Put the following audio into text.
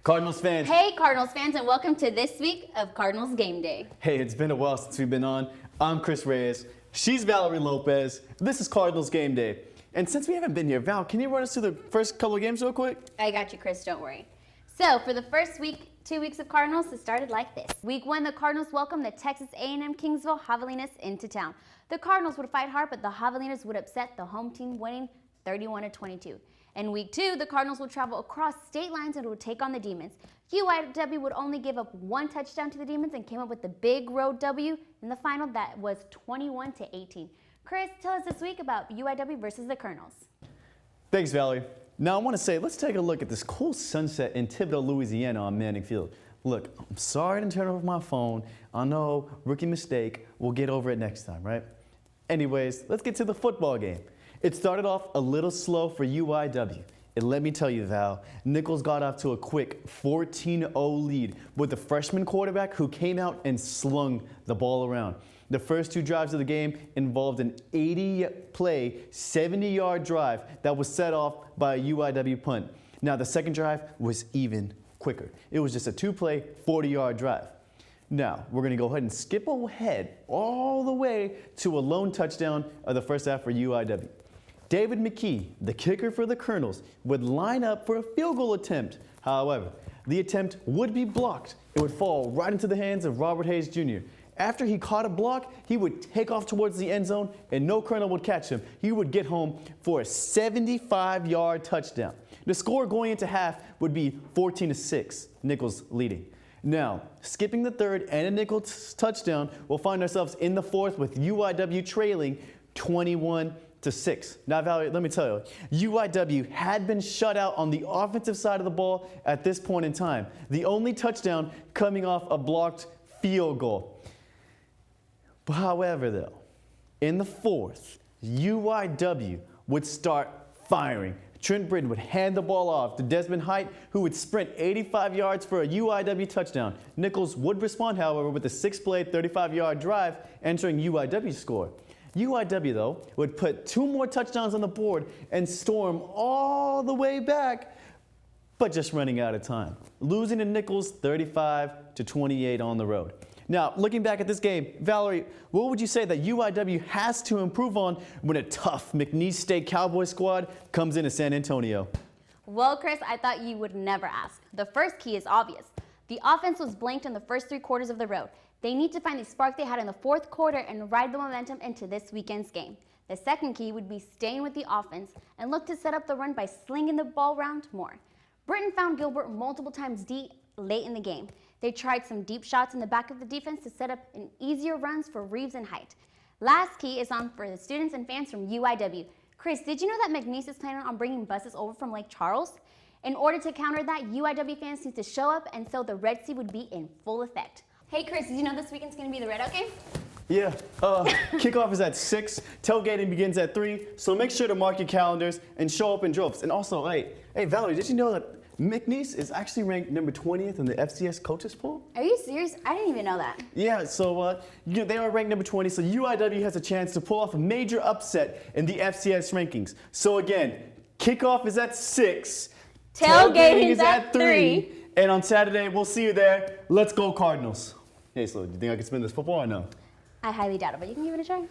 Cardinals fans. Hey, Cardinals fans, and welcome to this week of Cardinals Game Day. Hey, it's been a while since we've been on. I'm Chris Reyes. She's Valerie Lopez. This is Cardinals Game Day. And since we haven't been here, Val, can you run us through the first couple of games real quick? I got you, Chris, don't worry. So, for the first week, 2 weeks of Cardinals, it started like this. Week 1, the Cardinals welcomed the Texas A&M Kingsville Javelinas into town. The Cardinals would fight hard, but the Javelinas would upset the home team, winning 31-22. In week 2, the Cardinals would travel across state lines and would take on the Demons. UIW would only give up 1 touchdown to the Demons and came up with the big road W in the final that was 21-18. Chris, tell us this week about UIW versus the Colonels. Thanks, Valerie. Now I want to say, let's take a look at this cool sunset in Thibodaux, Louisiana on Manning Field. Look, I'm sorry to turn over my phone. I know, rookie mistake. We'll get over it next time, right? Anyways, let's get to the football game. It started off a little slow for UIW. And let me tell you, Val, Nichols got off to a quick 14-0 lead with the freshman quarterback who came out and slung the ball around. The first 2 drives of the game involved an 80-play, 70-yard drive that was set off by a UIW punt. Now, the second drive was even quicker. It was just a 2-play, 40-yard drive. Now, we're going to go ahead and skip ahead all the way to a lone touchdown of the first half for UIW. David McKee, the kicker for the Colonels, would line up for a field goal attempt. However, the attempt would be blocked. It would fall right into the hands of Robert Hayes Jr. After he caught a block, he would take off towards the end zone and no Colonel would catch him. He would get home for a 75-yard touchdown. The score going into half would be 14-6, Nichols leading. Now, skipping the third and a Nichols touchdown, we'll find ourselves in the fourth with UIW trailing 21-6. Now, Valerie, let me tell you, UIW had been shut out on the offensive side of the ball at this point in time. The only touchdown coming off a blocked field goal. However, though, in the fourth, UIW would start firing. Trent Britton would hand the ball off to Desmond Height, who would sprint 85 yards for a UIW touchdown. Nichols would respond, however, with a 6-play, 35-yard drive, entering UIW's score. UIW, though, would put 2 more touchdowns on the board and storm all the way back, but just running out of time, losing to Nichols 35-28 on the road. Now, looking back at this game, Valerie, what would you say that UIW has to improve on when a tough McNeese State Cowboy squad comes into San Antonio? Well, Chris, I thought you would never ask. The first key is obvious. The offense was blanked in the first 3 quarters of the road. They need to find the spark they had in the fourth quarter and ride the momentum into this weekend's game. The second key would be staying with the offense and look to set up the run by slinging the ball around more. Britton found Gilbert multiple times deep late in the game. They tried some deep shots in the back of the defense to set up an easier runs for Reeves and Height. Last key is on for the students and fans from UIW. Chris, did you know that McNeese is planning on bringing buses over from Lake Charles? In order to counter that, UIW fans need to show up, and so the Red Sea would be in full effect. Hey Chris, did you know this weekend's going to be the Redout game? Yeah, kickoff is at 6, tailgating begins at 3, so make sure to mark your calendars and show up in droves. And also, hey Valerie, did you know that McNeese is actually ranked number 20th in the FCS coaches poll? Are you serious? I didn't even know that. Yeah, so they are ranked number 20, so UIW has a chance to pull off a major upset in the FCS rankings. So again, kickoff is at 6, tailgating is at 3, and on Saturday, we'll see you there. Let's go Cardinals. Hey, so do you think I can spin this football or no? I highly doubt it, but you can give it a try.